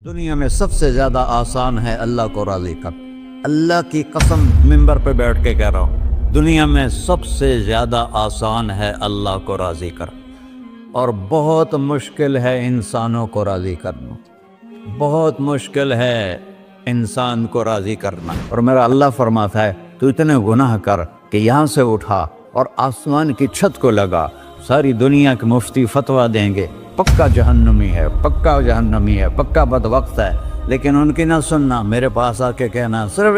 دنیا میں سب سے زیادہ آسان ہے اللہ کو راضی کر۔ اللہ کی قسم منبر پہ بیٹھ کے کہہ رہا ہوں، دنیا میں سب سے زیادہ آسان ہے اللہ کو راضی کر، اور بہت مشکل ہے انسانوں کو راضی کرنا۔ بہت مشکل ہے انسان کو راضی کرنا۔ اور میرا اللہ فرماتا ہے تو اتنے گناہ کر کہ یہاں سے اٹھا اور آسمان کی چھت کو لگا، ساری دنیا کے مفتی فتویٰ دیں گے پکا جہنمی ہے، پکا جہنمی ہے، پکا بدبخت ہے، لیکن ان کی نہ سننا، میرے پاس آ کے کہنا صرف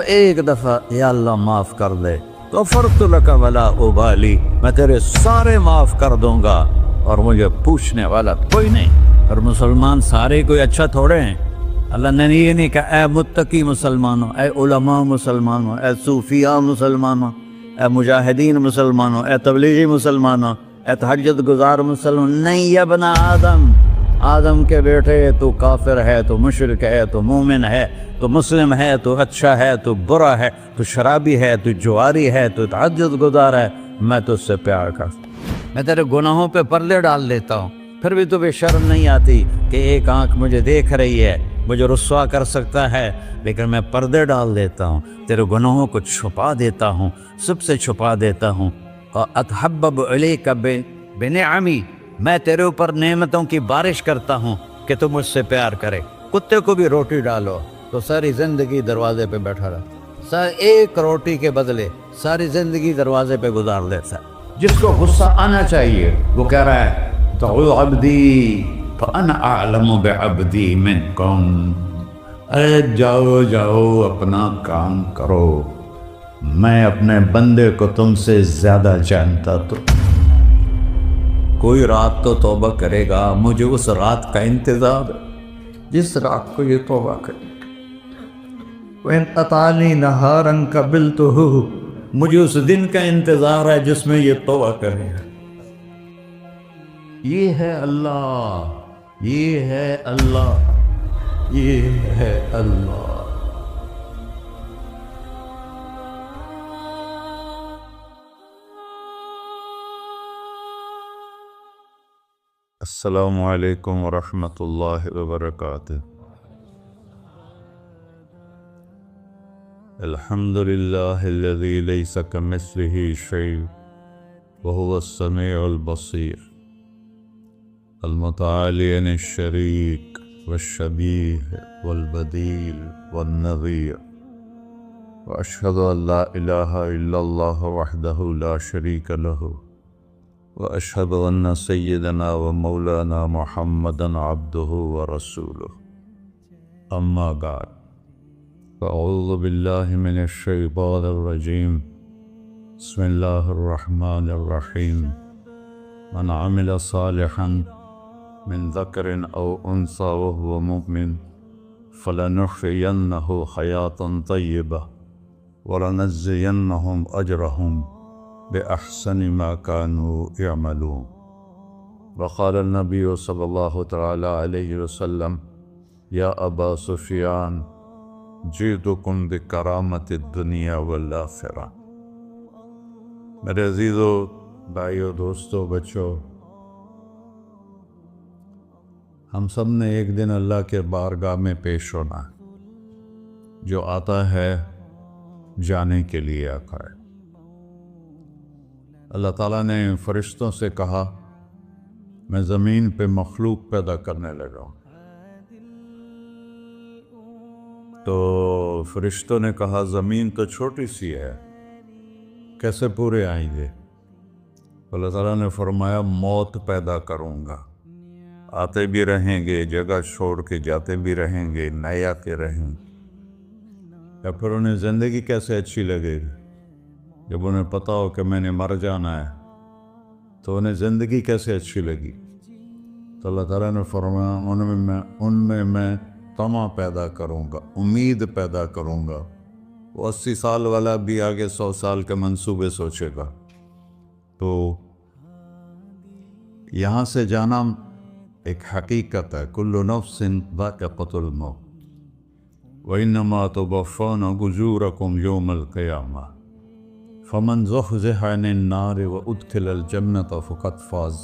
ایک دفعہ یا اللہ معاف کر دے، غفرت لک ولا ابالی، میں تیرے سارے معاف کر دوں گا اور مجھے پوچھنے والا کوئی نہیں۔ اور مسلمان سارے کوئی اچھا تھوڑے ہیں۔ اللہ نے یہ نہیں کہا اے متقی مسلمانوں، اے علماء مسلمانوں، اے صوفیاء مسلمانوں، اے مجاہدین مسلمانوں، اے تبلیغی مسلمانوں، اے تہجد گزار مسلمان، نہیں یا ابن آدم کے بیٹے، تو کافر ہے، تو مشرک ہے، تو مومن ہے، تو مسلم ہے، تو اچھا ہے، تو برا ہے، تو شرابی ہے، تو جواری ہے، تو تہجد گزار ہے، میں تجھ سے پیار کرتا ہوں، میں تیرے گناہوں پہ پردے ڈال دیتا ہوں، پھر بھی تمہیں شرم نہیں آتی کہ ایک آنکھ مجھے دیکھ رہی ہے، مجھے رسوا کر سکتا ہے، لیکن میں پردے ڈال دیتا ہوں، تیرے گناہوں کو چھپا دیتا ہوں، سب سے چھپا دیتا ہوں۔ اتحبب الیک بنعمی، میں تیرے اوپر نعمتوں کی بارش کرتا ہوں کہ تم مجھ سے پیار کرے۔ کتے کو بھی روٹی ڈالو تو ساری زندگی دروازے پہ بیٹھا رہتا، ایک روٹی کے بدلے ساری زندگی دروازے پہ گزار دیتا ہے۔ جس کو غصہ آنا چاہیے وہ کہہ رہا ہے دعو عبدی فانا اعلم بعبدی منکم، اے جاؤ اپنا کام کرو، میں اپنے بندے کو تم سے زیادہ جانتا۔ تو کوئی رات تو توبہ کرے گا، مجھے اس رات کا انتظار ہے جس رات کو یہ توبہ کرے۔ وَإِنْ أَطَعَنِي نَهَارًا قَبِلْتُهُ، مجھے اس دن کا انتظار ہے جس میں یہ توبہ کرے گا۔ یہ ہے اللہ، یہ ہے اللہ، یہ ہے اللہ۔ السلام علیکم ورحمۃ اللہ وبرکاتہ۔ الحمد للہ الذی لیس کمثلہ شیء وہو السمیع البصیر، المتعالی عن الشریک والشبیہ والبدیل والنظیر، واشہد ان لا الہ الا اللہ وحدہ لا شریک لہ، واشہد ان سیدنا و مولانا محمدا عبدہ ورسولہ، اما بعد، فاعوذ باللہ من الشیطان الرجیم، بسم اللہ الرحمن الرحیم، من عمل صالحا من ذکر او انثی وهو مؤمن فلنحیینہ حیاتا طیبہ ولنجزینہم اجرہم بأحسن ما كانوا يعملون۔ وقال النبی صلی اللہ تعالی علیہ وسلم یا ابا سفیان جئتکم بکرامت الدنیا والآخرہ۔ میرے عزیزو، بھائیو، دوستو، بچوں، ہم سب نے ایک دن اللہ کے بارگاہ میں پیش ہونا ہے۔ جو آتا ہے جانے کے لیے آتا ہے۔ اللہ تعالیٰ نے فرشتوں سے کہا میں زمین پہ مخلوق پیدا کرنے لگا ہوں، تو فرشتوں نے کہا زمین تو چھوٹی سی ہے، کیسے پورے آئیں گے؟ اللہ تعالیٰ نے فرمایا موت پیدا کروں گا، آتے بھی رہیں گے، جگہ چھوڑ کے جاتے بھی رہیں گے، نئے آتے رہیں گے۔ یا پھر انہیں زندگی کیسے اچھی لگے گی جب انہیں پتا ہو کہ میں نے مر جانا ہے، تو انہیں زندگی کیسے اچھی لگی؟ تو اللہ تعالیٰ نے فرمایا ان میں میں طمع پیدا کروں گا، امید پیدا کروں گا۔ وہ 80 سال والا بھی آگے 100 سال کے منصوبے سوچے گا۔ تو یہاں سے جانا ایک حقیقت ہے، کل نفس ذائقۃ الموت وإنما توفون أجوركم يوم القيامة فمن زحزح عن النار وأدخل الجنة فقد فاز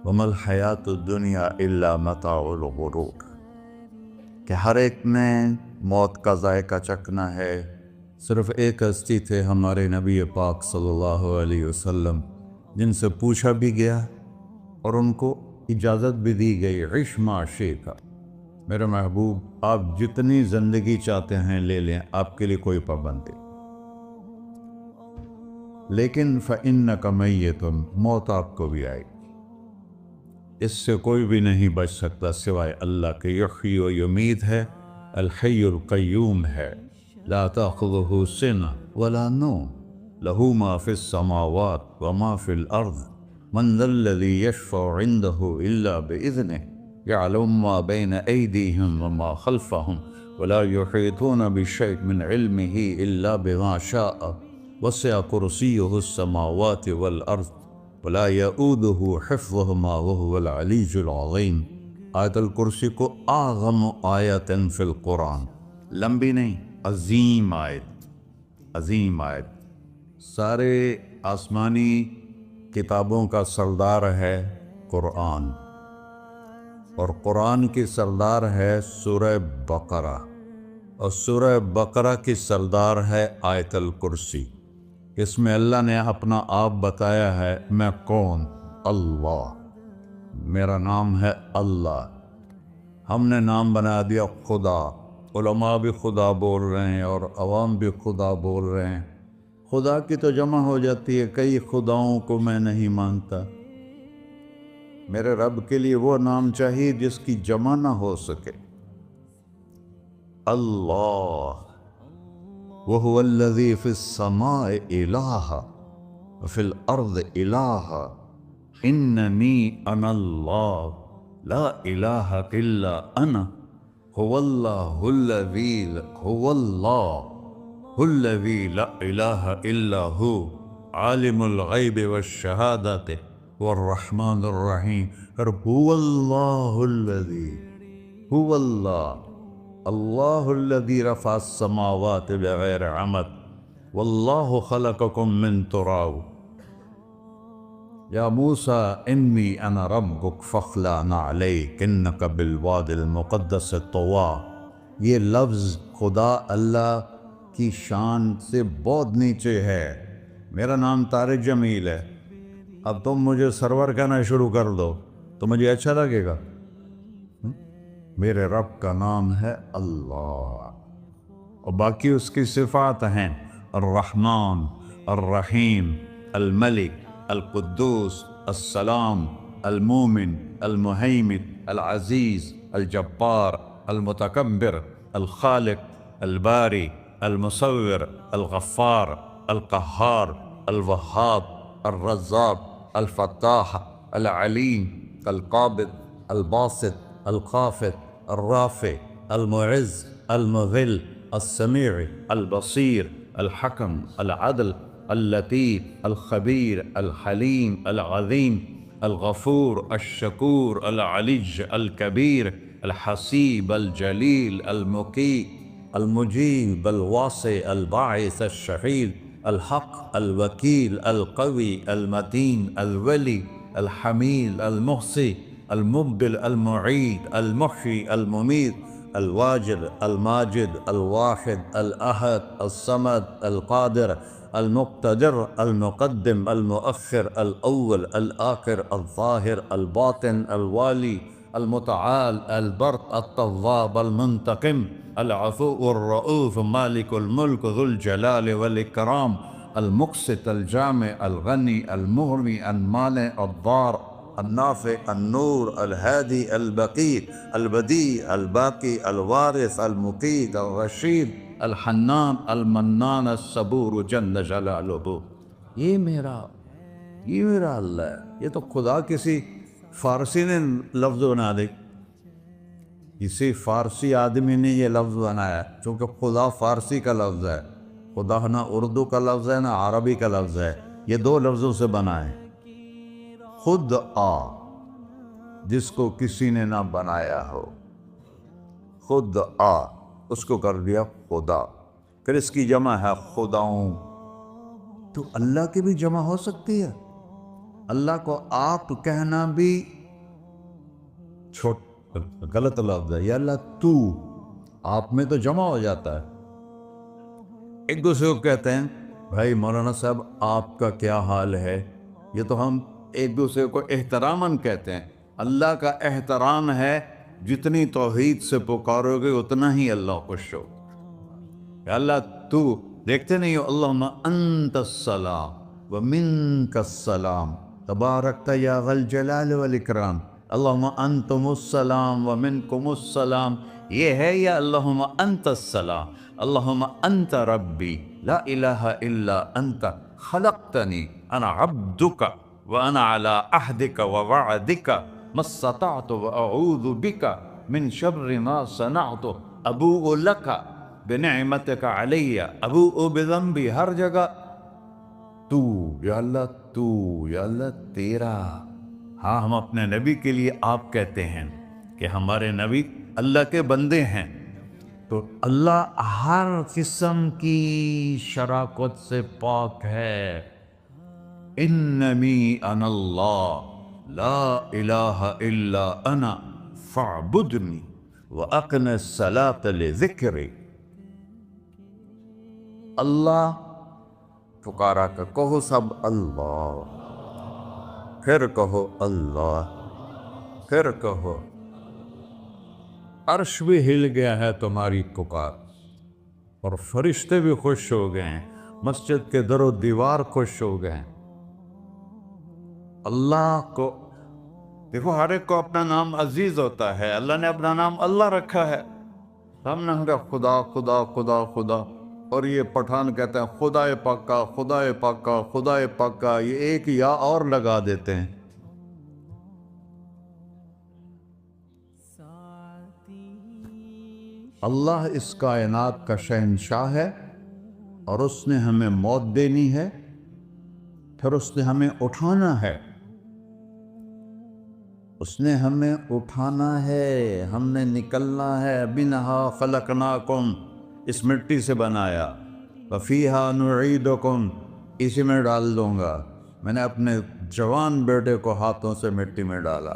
وما الحیات الدنیا الا متاع الغرور، کہ ہر ایک نے موت کا ذائقہ چکھنا ہے۔ صرف ایک ہستی تھے ہمارے نبی پاک صلی اللہ علیہ وسلم، جن سے پوچھا بھی گیا اور ان کو اجازت بھی دی گئی، عش ما شئت، میرے محبوب آپ جتنی زندگی چاہتے ہیں لے لیں، آپ کے لیے کوئی پابندی، لیکن فإنک میت، موت آپ کو بھی آئے گی، اس سے کوئی بھی نہیں بچ سکتا سوائے اللہ کے۔ یحیی و یمیت ہے، الحی القیوم ہے، لا تأخذہ سنہ ولا نوم، لہ ما فی السماوات وما فی الارض، من ذا الذی یشفع عنده الا بإذنہ، يعلم ما بين أيديهم وما خلفهم ولا يحيطون بشيء من علمه إلا بما شاء، وسع كرسيه السماوات والأرض ولا يؤوده حفظهما وهو العلي العظيم۔ آیت الکرسی کو اعظم آیت فی القرآن، لمبی نہیں، عظیم آیت، عظیم آیت، سارے آسمانی کتابوں کا سردار ہے قرآن، اور قرآن کی سردار ہے سورہ بقرہ، اور سورہ بقرہ کی سردار ہے آیت الکرسی۔ اس میں اللہ نے اپنا آپ بتایا ہے، میں کون؟ اللہ، میرا نام ہے اللہ۔ ہم نے نام بنا دیا خدا، علماء بھی خدا بول رہے ہیں اور عوام بھی خدا بول رہے ہیں۔ خدا کی تو جمع ہو جاتی ہے، کئی خداؤں کو میں نہیں مانتا، میرے رب کے لیے وہ نام چاہیے جس کی جمع نہ ہو سکے۔ اللہ، وہو الذی فی السماء الہ وفی الارض الہ، اننی انا اللہ لا الہ الا انا، هو اللہ الذی لا الہ الا ہو، عالم الغیب والشہادۃ والرحمن الرحیم۔ اور هو اللہ الذی، هو اللہ الذی رفع السماوات بغیر عمد، واللہ خلقکم من تراب، یا موسیٰ انی انا ربک فاخلع نعلیک انک بالوادی المقدس طویٰ۔ یہ لفظ خدا اللہ کی شان سے بہت نیچے ہے۔ میرا نام طارق جمیل ہے، اب تم مجھے سرور کہنا شروع کر دو تو مجھے اچھا لگے گا؟ میرے رب کا نام ہے اللہ، اور باقی اس کی صفات ہیں، الرحمن، الرحیم، الملک، القدوس، السلام، المومن، المہیمن، العزیز، الجبار، المتکبر، الخالق، الباری، المصور، الغفار، القہار، الوہاب، الرزاق، الفتاح، العلیم، القابض، الباسط، الخافض، الرافع، المعز، المذل، السمیع، البصیر، الحکم، العدل، اللطیف، الخبیر، الحلیم، العظیم، الغفور، الشکور، العلی، الکبیر، الحسیب، الجلیل، المقیت، المجیب، الواسع، الباعث، الشہید، الحق، الوکیل، القوی، المتین، الولی، الحمید، المحصی، المبدل، المعید، المحیی، الممید، الواجد، الماجد، الواحد، الأحد، الصمد، القادر، المقتدر، المقدم، المؤخر، الأول، الآخر، الظاهر، الباطن، الوالي، المتعال، البر، التواب، المنتقم، العفو، الرؤوف، مالك الملك، ذو الجلال والإكرام، المقسط، الجامع، الغني، المغني، المانع، الضار، النافع، النور، الهادي، البقي، البديع، الباقي، الوارث، المقيت، الرشيد، الحنان، المنان، الصبور جل جلالہ۔ یہ میرا اللہ ہے۔ یہ تو خدا کسی فارسی نے لفظ بنا دے، کسی فارسی آدمی نے یہ لفظ بنایا، چونکہ خدا فارسی کا لفظ ہے، خدا نہ اردو کا لفظ ہے نہ عربی کا لفظ ہے، یہ دو لفظوں سے بنا ہے۔ خود آ، جس کو کسی نے نہ بنایا ہو، خود آ، اس کو کر دیا خدا، پھر اس کی جمع ہے خداؤں۔ تو اللہ کی بھی جمع ہو سکتی ہے؟ اللہ کو آپ کہنا بھی چھوٹ غلط لفظ ہے. یا اللہ تو، آپ میں تو جمع ہو جاتا ہے. ایک دوسرے کو کہتے ہیں بھائی مولانا صاحب آپ کا کیا حال ہے. یہ تو ہم ایک دوسرے کو احتراماً کہتے ہیں. اللہ کا احترام ہے جتنی توحید سے پکارو گے اتنا ہی اللہ خوش ہو. کہ اللہ تو، دیکھتے نہیں ہو اللہم انت السلام ومنک السلام تبارکت یا ذا الجلال والاکرام. اللہم انتم السلام ومنکم السلام یہ ہے، یا اللہم انت السلام اللہم انت ربی لا الہ الا انت خلقتنی انا عبدک وانا علی عہدک ووعدک ما استطعت واعوذ بک من شر ما صنعت ابوء لک بنعمتک علی ابوء بذنبی. ہر جگہ تو، یا اللہ تو، یا اللہ تیرا. ہاں ہم اپنے نبی کے لیے آپ کہتے ہیں کہ ہمارے نبی اللہ کے بندے ہیں. تو اللہ ہر قسم کی شراکت سے پاک ہے. اننی انا اللہ لا الہ الا انا فاعبدنی واقم الصلاۃ لذکری. اللہ پکارا کر کہو سب اللہ، پھر کہو اللہ، پھر کہو. عرش بھی ہل گیا ہے تمہاری پکار، اور فرشتے بھی خوش ہو گئے ہیں، مسجد کے در و دیوار خوش ہو گئے ہیں. اللہ کو دیکھو، ہر ایک کو اپنا نام عزیز ہوتا ہے. اللہ نے اپنا نام اللہ رکھا ہے. ہم نے کہا خدا خدا خدا خدا، اور یہ پٹھان کہتے ہیں خدا پاکا خدا پاکا خدا پاکا. یہ ایک یا اور لگا دیتے ہیں. اللہ اس کائنات کا شہنشاہ ہے، اور اس نے ہمیں موت دینی ہے، پھر اس نے ہمیں اٹھانا ہے. اس نے ہمیں اٹھانا ہے، ہم نے نکلنا ہے. منہا خلقناکم، اس مٹی سے بنایا. وفیہا نعیدکم، اسی میں ڈال دوں گا. میں نے اپنے جوان بیٹے کو ہاتھوں سے مٹی میں ڈالا.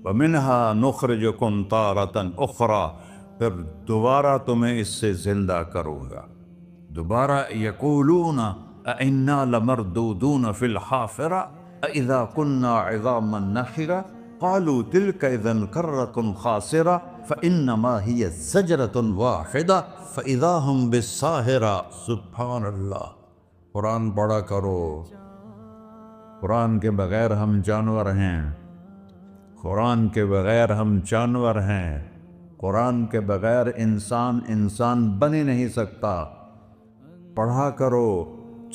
ومنہا نخرجکم تارۃ اخری، پھر دوبارہ تمہیں اس سے زندہ کروں گا. دوبارہ یقولون اَإِنَّا لَمَرْدُودُونَ فِي الْحَافِرَةِ أَإِذَا كُنَّا عِظَامًا نَخِرَةً قَالُوا تِلْكَ إِذًا كَرَّةٌ خَاسِرَةٌ فَإِنَّمَا هِيَ زَجْرَةٌ وَاحِدَةٌ فَإِذَا هُمْ بِالسَّاهِرَةِ. سبحان اللہ. قرآن پڑھا کرو. قرآن کے بغیر ہم جانور ہیں. قرآن کے بغیر ہم جانور ہیں. قرآن کے بغیر انسان بن ہی نہیں سکتا. پڑھا کرو.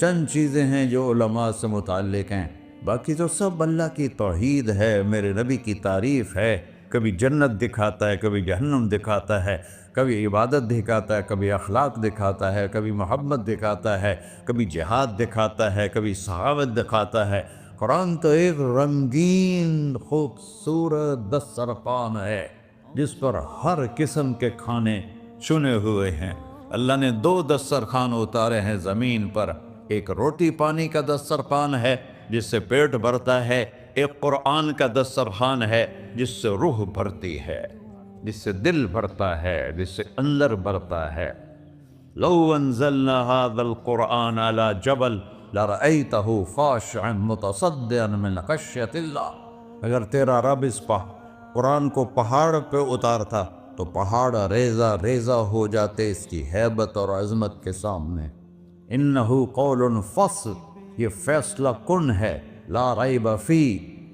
چند چیزیں ہیں جو علماء سے متعلق ہیں، باقی تو سب اللہ کی توحید ہے، میرے نبی کی تعریف ہے. کبھی جنت دکھاتا ہے، کبھی جہنم دکھاتا ہے، کبھی عبادت دکھاتا ہے، کبھی اخلاق دکھاتا ہے، کبھی محبت دکھاتا ہے، کبھی جہاد دکھاتا ہے، کبھی سخاوت دکھاتا ہے. قرآن تو ایک رنگین خوبصورت دسترخوان ہے جس پر ہر قسم کے کھانے چنے ہوئے ہیں. اللہ نے 2 دسترخوان اتارے ہیں زمین پر. ایک روٹی پانی کا دسترخوان ہے جس سے پیٹ بھرتا ہے، ایک قرآن کا دسترخوان ہے جس سے روح بھرتی ہے، جس سے دل بھرتا ہے، جس سے اندر بھرتا ہے. لو انزلنا هذا القرآن على جبل لرأيته خاشعا متصدعا من خشية الله. اگر تیرا رب اس قرآن کو پہاڑ پہ اتارتا تو پہاڑ ریزہ ریزہ ہو جاتے اس کی ہیبت اور عظمت کے سامنے. انہو قول فصل، یہ فیصلہ کن ہے. لا ریب فی،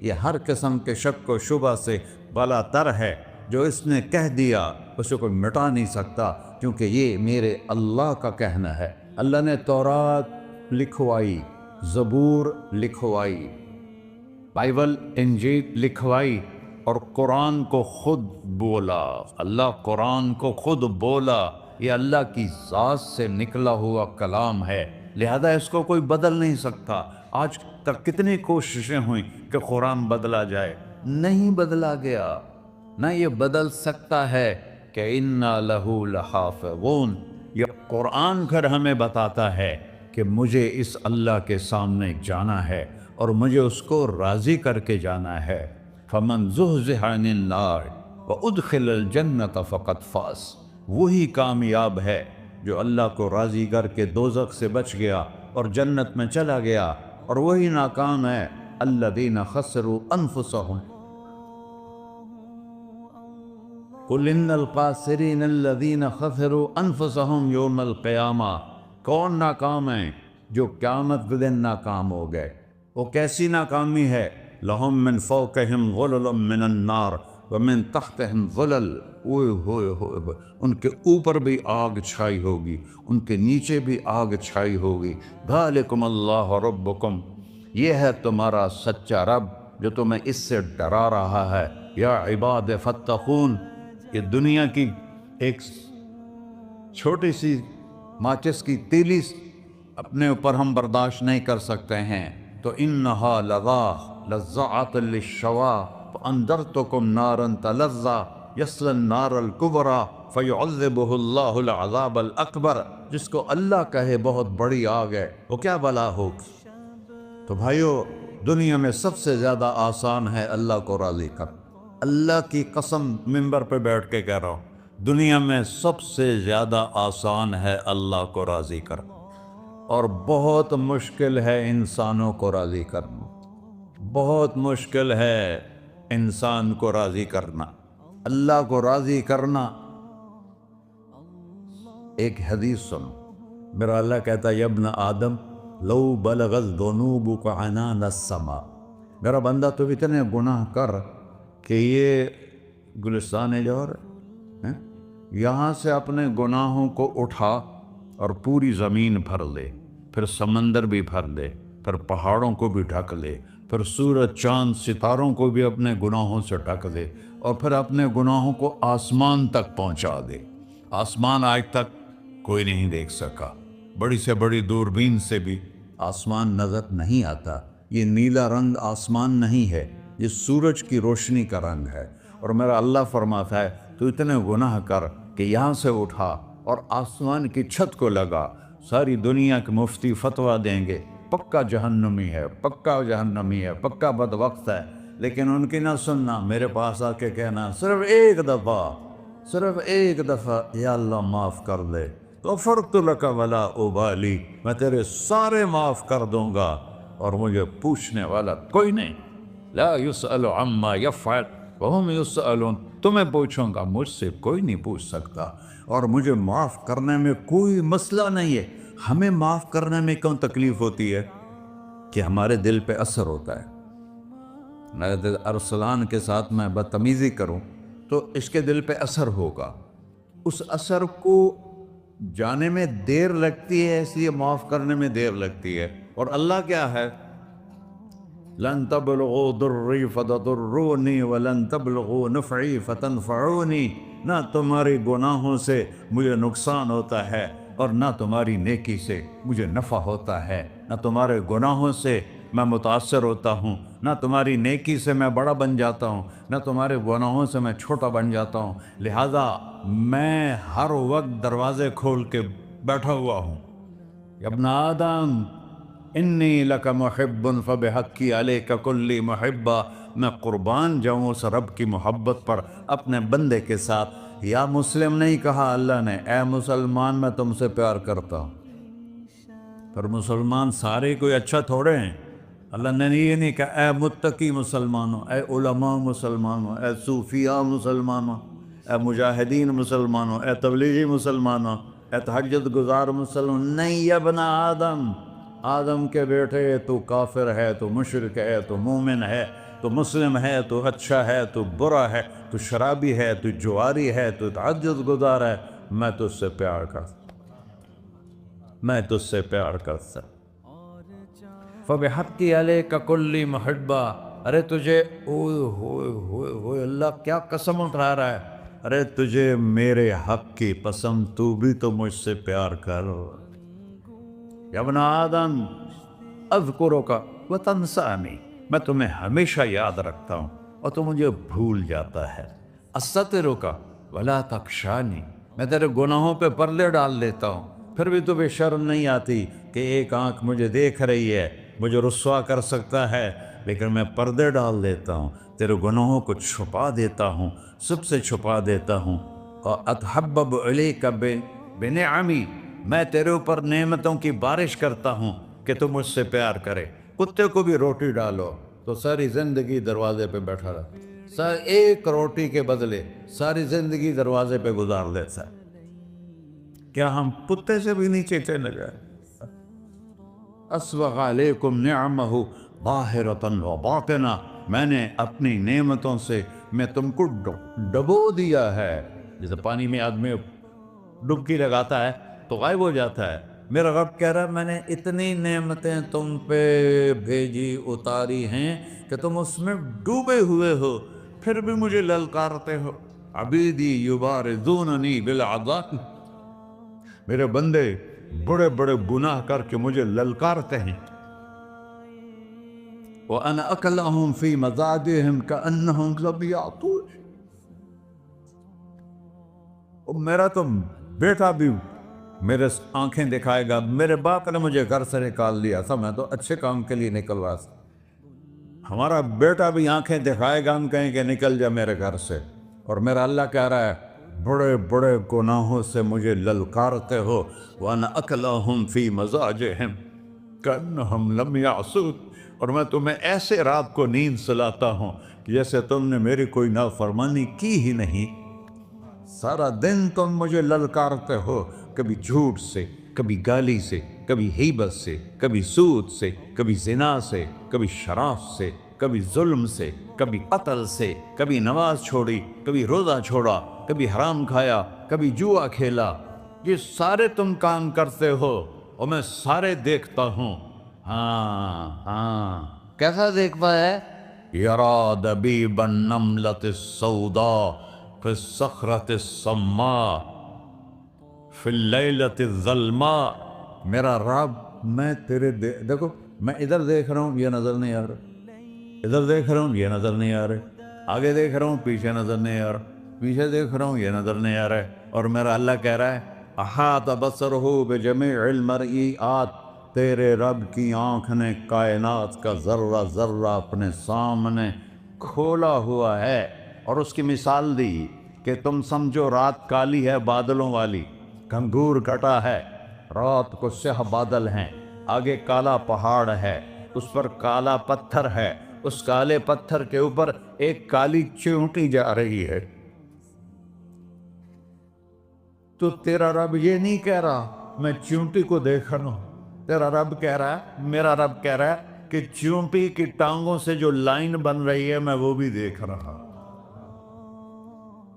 یہ ہر قسم کے شک و شبہ سے بلا تر ہے. جو اس نے کہہ دیا اسے کوئی مٹا نہیں سکتا، کیونکہ یہ میرے اللہ کا کہنا ہے. اللہ نے تورات لکھوائی، زبور لکھوائی، بائبل انجیل لکھوائی، اور قرآن کو خود بولا. اللہ قرآن کو خود بولا. یہ اللہ کی ذات سے نکلا ہوا کلام ہے، لہذا اس کو کوئی بدل نہیں سکتا. آج تک کتنی کوششیں ہوئیں کہ قرآن بدلا جائے، نہیں بدلا گیا. نہ یہ بدل سکتا ہے کہ اِنَّا لَهُ لَحَافِظُونَ. یہ قرآن پھر ہمیں بتاتا ہے کہ مجھے اس اللہ کے سامنے جانا ہے اور مجھے اس کو راضی کر کے جانا ہے۔ فمن زحزح عن النار وادخل الجنۃ فقد فاز، وہی کامیاب ہے جو اللہ کو راضی کر کے دوزخ سے بچ گیا اور جنت میں چلا گیا، اور وہی ناکام ہے الذین خسروا انفسهم قل ان الخاسرین الذین خسروا انفسهم یوم القیامہ۔ کون ناکام ہیں؟ جو قیامت کے دن ناکام ہو گئے۔ وہ کیسی ناکامی ہے؟ لہم من فوقہم غلل من النار ومن تحتہم ظلل، اوئے ہوئے ہوئے، ان کے اوپر بھی آگ چھائی ہوگی، ان کے نیچے بھی آگ چھائی ہوگی۔ ذالکم اللہ ربکم، یہ ہے تمہارا سچا رب جو تمہیں اس سے ڈرا رہا ہے۔ یا عباد فاتقون، یہ دنیا کی ایک چھوٹی سی ماچس کی تیلی اپنے اوپر ہم برداشت نہیں کر سکتے ہیں، تو انہا لظا لزعۃ للشوا فانذرتکم نارا تلظی یصلی النار الکبری فیعذبہ اللہ العذاب الاکبر۔ جس کو اللہ کہے بہت بڑی آگ ہے، وہ کیا بلا ہوگی؟ تو بھائیو، دنیا میں سب سے زیادہ آسان ہے اللہ کو راضی کر۔ اللہ کی قسم منبر پہ بیٹھ کے کہہ رہا ہوں، دنیا میں سب سے زیادہ آسان ہے اللہ کو راضی کر، اور بہت مشکل ہے انسانوں کو راضی کرنا۔ بہت مشکل ہے انسان کو راضی کرنا، اللہ کو راضی کرنا۔ ایک حدیث سنو، میرا اللہ کہتا ہے یا ابن آدم لو بلغت ذنوبک عنان السماء، میرا بندہ تو اتنے گناہ کر کہ یہ گلستان جوہر ہے، یہاں سے اپنے گناہوں کو اٹھا اور پوری زمین بھر لے، پھر سمندر بھی بھر لے، پھر پہاڑوں کو بھی ڈھک لے، پھر سورج چاند ستاروں کو بھی اپنے گناہوں سے ڈھک دے، اور پھر اپنے گناہوں کو آسمان تک پہنچا دے۔ آسمان آج تک کوئی نہیں دیکھ سکا، بڑی سے بڑی دوربین سے بھی آسمان نظر نہیں آتا۔ یہ نیلا رنگ آسمان نہیں ہے، یہ سورج کی روشنی کا رنگ ہے۔ اور میرا اللہ فرماتا ہے تو اتنے گناہ کر کہ یہاں سے اٹھا اور آسمان کی چھت کو لگا، ساری دنیا کے مفتی فتویٰ دیں گے پکا جہنمی ہے، پکا جہنمی ہے، پکا بدبخت ہے، لیکن ان کی نہ سننا، میرے پاس آ کے کہنا صرف ایک دفعہ یا اللہ معاف کر دے، غفرت لک ولا ابالی، میں تیرے سارے معاف کر دوں گا اور مجھے پوچھنے والا کوئی نہیں۔ لا یسأل عما یفعل وہم یسألون، تمہیں پوچھوں گا، مجھ سے کوئی نہیں پوچھ سکتا، اور مجھے معاف کرنے میں کوئی مسئلہ نہیں ہے۔ ہمیں معاف کرنے میں کیوں تکلیف ہوتی ہے؟ کہ ہمارے دل پہ اثر ہوتا ہے۔ اگر ارسلان کے ساتھ میں بدتمیزی کروں تو اس کے دل پہ اثر ہوگا، اس اثر کو جانے میں دیر لگتی ہے، اس لیے معاف کرنے میں دیر لگتی ہے۔ اور اللہ کیا ہے؟ لن تبلغوا ضری فتضرونی ولن تبلغوا نفعی فتنفعونی، نہ تمہاری گناہوں سے مجھے نقصان ہوتا ہے اور نہ تمہاری نیکی سے مجھے نفع ہوتا ہے، نہ تمہارے گناہوں سے میں متاثر ہوتا ہوں، نہ تمہاری نیکی سے میں بڑا بن جاتا ہوں، نہ تمہارے گناہوں سے میں چھوٹا بن جاتا ہوں، لہذا میں ہر وقت دروازے کھول کے بیٹھا ہوا ہوں۔ یا ابن آدم انی لک محب فبحقی علیک کلی محبہ، میں قربان جاؤں اس رب کی محبت پر اپنے بندے کے ساتھ۔ یا مسلم نہیں کہا اللہ نے، اے مسلمان میں تم سے پیار کرتا ہوں۔ پر مسلمان سارے کوئی اچھا تھوڑے ہیں، اللہ نے یہ نہیں کہا اے متقی مسلمانوں، اے علماء مسلمانوں، اے صوفیاء مسلمانوں، اے مجاہدین مسلمانوں، اے تبلیغی مسلمانوں، اے تہجد گزار مسلمان، نہیں یا ابن آدم، آدم کے بیٹے، تو کافر ہے، تو مشرک ہے، تو مومن ہے، تو مسلم ہے، تو اچھا ہے، تو برا ہے، تو شرابی ہے، تو جواری ہے، تو تہجد گزار ہے، میں تجھ سے پیار کرتا، میں تجھ سے پیار کرتا۔ فبحقی علیک کلی محبہ، ارے تجھے اوئے ہوئے ہوئے ہوئے، اللہ کیا قسم اٹھا رہا ہے، ارے تجھے میرے حق کی قسم، تو بھی تو مجھ سے پیار کر۔ یا ابن آدم اذکرک وتنسانی، میں تمہیں ہمیشہ یاد رکھتا ہوں اور تو مجھے بھول جاتا ہے۔ استترک ولا تخشانی، میں تیرے گناہوں پہ پردے ڈال دیتا ہوں، پھر بھی تمہیں شرم نہیں آتی کہ ایک آنکھ مجھے دیکھ رہی ہے مجھے رسوا کر سکتا ہے، لیکن میں پردے ڈال دیتا ہوں، تیرے گناہوں کو چھپا دیتا ہوں، سب سے چھپا دیتا ہوں۔ اور اتحبب علیک بنعمی، میں تیرے اوپر نعمتوں کی بارش کرتا ہوں کہ تم مجھ سے پیار کرے۔ کتے کو بھی روٹی ڈالو تو ساری زندگی دروازے پہ بیٹھا رہا، ایک روٹی کے بدلے ساری زندگی دروازے پہ گزار دیتا ہے۔ کیا ہم کتے سے بھی نیچے چلے گئے؟ اسبغ علیکم نعمہ ظاہرۃ و باطنہ، میں نے اپنی نعمتوں سے میں تم کو ڈبو دیا ہے۔ جیسے پانی میں آدمی ڈبکی لگاتا ہے تو غائب ہو جاتا ہے، میرا رب کہہ رہا ہے میں نے اتنی نعمتیں تم پہ بھیجی اتاری ہیں کہ تم اس میں ڈوبے ہوئے ہو، پھر بھی مجھے للکارتے ہو۔ عبیدی یبارزوننی بالعذاب، میرے بندے بڑے بڑے گناہ کر کے مجھے للکارتے ہیں۔ وَأَنَا أَكْلَهُمْ فِي مَزَاجِهِمْ كَأَنَّهُمْ لَمْ يَعْطُونِ، میرا تو بیٹا بھی میرے آنکھیں دکھائے گا، میرے باپ نے مجھے گھر سے نکال دیا تھا، میں تو اچھے کام کے لیے نکل رہا تھا، ہمارا بیٹا بھی آنکھیں دکھائے گا، ہم کہیں کہ نکل جا میرے گھر سے۔ اور میرا اللہ کہہ رہا ہے بڑے بڑے گناہوں سے مجھے للکارتے ہو۔ وَأَنَا أَكْلَهُمْ فِي مَزَاجِهِمْ كَأَنَّهُمْ لَمْ يَعْصُونِ، اور میں تمہیں ایسے رات کو نیند سلاتا ہوں کہ جیسے تم نے میری کوئی نافرمانی کی ہی نہیں۔ سارا دن تم مجھے للکارتے ہو، کبھی جھوٹ سے، کبھی گالی سے، کبھی غیبت سے، کبھی سود سے، کبھی زنا سے، کبھی شراب سے، کبھی ظلم سے، کبھی قتل سے، کبھی نماز چھوڑی، کبھی روزہ چھوڑا، کبھی حرام کھایا، کبھی جوا کھیلا۔ یہ سارے تم کام کرتے ہو اور میں سارے دیکھتا ہوں۔ ہاں کیسا دیکھتا ہے؟ یرا دبیب النملۃ السوداء فی الصخرۃ الصماء فی اللیلۃ الظلماء، میرا رب میں تیرے دیکھو، میں ادھر دیکھ رہا ہوں یہ نظر نہیں آ رہا، ادھر دیکھ رہا ہوں یہ نظر نہیں آ رہا، آگے دیکھ رہا ہوں پیچھے نظر نہیں آ رہا، پیچھے دیکھ رہا ہوں یہ نظر نہیں آ رہا ہے، اور میرا اللہ کہہ رہا ہے احاط بصرہ بجمیع المرئیات، تیرے رب کی آنکھ نے کائنات کا ذرہ ذرہ اپنے سامنے کھولا ہوا ہے۔ اور اس کی مثال دی کہ تم سمجھو رات کالی ہے بادلوں والی، گھنگور گھٹا ہے، رات کو سیاہ بادل ہیں، آگے کالا پہاڑ ہے، اس پر کالا پتھر ہے، اس کالے پتھر کے اوپر ایک کالی چیونٹی جا رہی ہے۔ تو تیرا رب یہ نہیں کہہ رہا میں چیونٹی کو دیکھ رہا ہوں، تیرا رب کہہ رہا ہے، میرا رب کہہ رہا ہے کہ چیونٹی کی ٹانگوں سے جو لائن بن رہی ہے میں وہ بھی دیکھ رہا،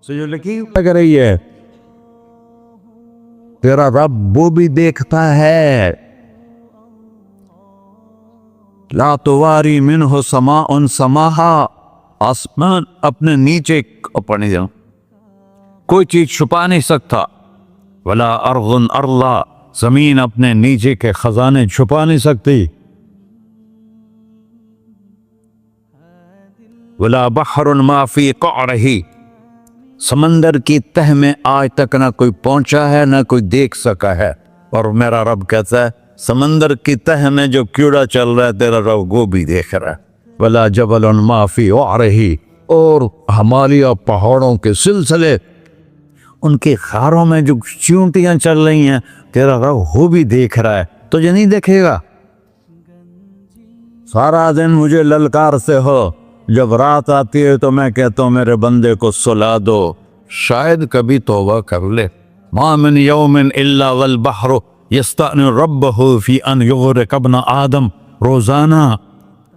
سے جو لکیر لگ رہی ہے تیرا رب وہ بھی دیکھتا ہے۔ لا تواری منہ سماء سماہا، آسمان اپنے نیچے پڑھنے جاؤں کوئی چیز چھپا نہیں سکتا، ولا ارض ارضا، زمین اپنے نیچے کے خزانے چھپا نہیں سکتی، ولا بحر ما فی قعرہ، سمندر کی تہ میں آج تک نہ کوئی پہنچا ہے نہ کوئی دیکھ سکا ہے، اور میرا رب کہتا ہے سمندر کی تہ میں جو کیڑا چل رہا ہے تیرا رب وہ بھی دیکھ رہا ہے، ولا جبل ما فی وعرہ، اور ہمالیہ پہاڑوں کے سلسلے ان کی خاروں میں جو چیونٹیاں چل رہی ہیں تیرا رب وہ بھی دیکھ رہا ہے، تجھے نہیں دیکھے گا؟ سارا دن مجھے للکار سے ہو، جب رات آتی ہے تو میں کہتا ہوں میرے بندے کو سلا دو، شاید کبھی توبہ کر لے۔ ما من یوم الا والبحر یستأنی ربہ فی ان یغرق ابن آدم، روزانہ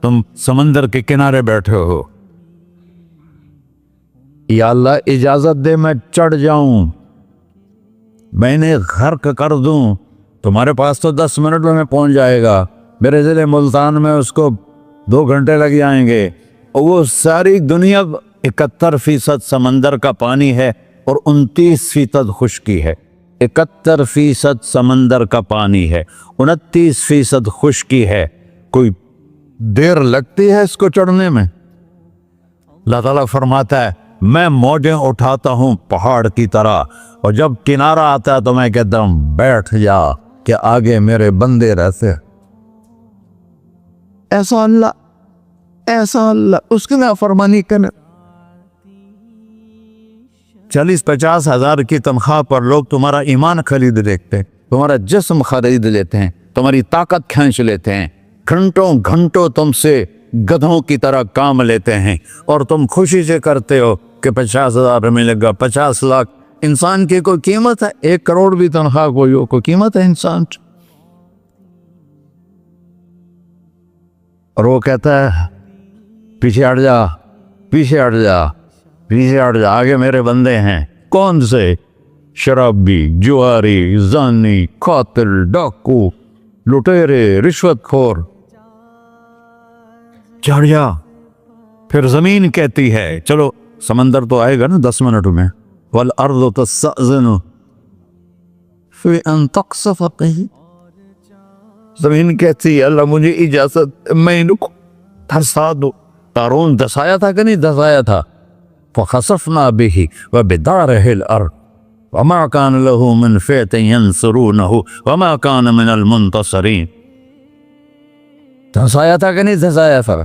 تم سمندر کے کنارے بیٹھے ہو، یا اللہ اجازت دے میں چڑھ جاؤں، میں انہیں غرق کر دوں، تمہارے پاس تو 10 منٹ میں پہنچ جائے گا، میرے ضلع ملتان میں اس کو 2 گھنٹے لگ جائیں گے، اور وہ ساری دنیا 71% سمندر کا پانی ہے اور 29% خشکی ہے، 71% سمندر کا پانی ہے، 29% خشکی ہے، کوئی دیر لگتی ہے اس کو چڑھنے میں؟ اللہ تعالیٰ فرماتا ہے میں موجیں اٹھاتا ہوں پہاڑ کی طرح، اور جب کنارہ آتا ہے تو میں کہتا ہوں بیٹھ جا کہ آگے میرے بندے رہتے۔ ایسا اللہ اس کی نافرمانی کرے. 40-50 ہزار کی تنخواہ پر لوگ تمہارا ایمان خرید لیتے ہیں, تمہارا جسم خرید لیتے ہیں, تمہاری طاقت کھینچ لیتے ہیں, گھنٹوں تم سے گدھوں کی طرح کام لیتے ہیں, اور تم خوشی سے کرتے ہو کہ 50,000 ملے گا, 50 لاکھ. انسان کی کوئی قیمت ہے؟ 1 کروڑ بھی تنخواہ کوئی قیمت ہے انسان؟ اور وہ کہتا ہے پیچھے ہٹ جا, آگے میرے بندے ہیں. کون سے؟ شرابی, جواری, زانی, قاتل, ڈاکو, لٹیرے, رشوت خور. چڑھ جا. پھر زمین کہتی ہے چلو, سمندر تو آئے گا نا 10 منٹ میں. والارض تستأذن فی ان تقصف قیل. زمین کہتی ہے اللہ مجھے اجازت, میں ان کو دھسا دو. قارون دھسایا تھا کہ نہیں دھسایا تھا؟ فخسفنا به وبداره الارض وما كان له من فئة ينصرونه وما كان من المنتصرين. دھسایا تھا کہ نہیں دھسایا تھا؟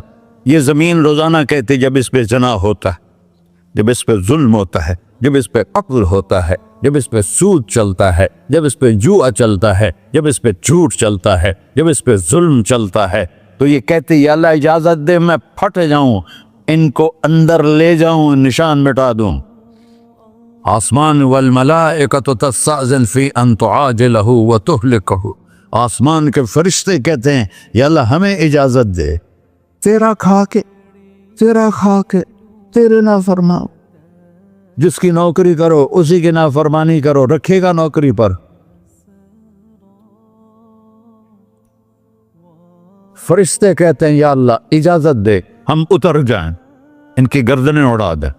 یہ زمین روزانہ کہتی جب اس پہ زنا ہوتا ہے, جب اس پہ ظلم ہوتا ہے, جب اس پہ قتل ہوتا ہے, جب اس پہ سود چلتا ہے, جب اس پہ جوا چلتا ہے, جب اس پہ جھوٹ چلتا ہے, جب اس پہ ظلم چلتا ہے, تو یہ کہتے یا اللہ اجازت دے میں پھٹ جاؤں, ان کو اندر لے جاؤں, نشان مٹا دوں. آسمان والملائکۃ تستأذن فی ان تعاجلہ وتہلکہ. آسمان کے فرشتے کہتے ہیں یا اللہ ہمیں اجازت دے, تیرا کھا کے تیرے نافرمان. جس کی نوکری کرو اسی کی نافرمانی کرو, رکھے گا نوکری پر. فرشتے کہتے ہیں یا اللہ اجازت دے ہم اتر جائیں, ان کی گردنیں اڑا دیں.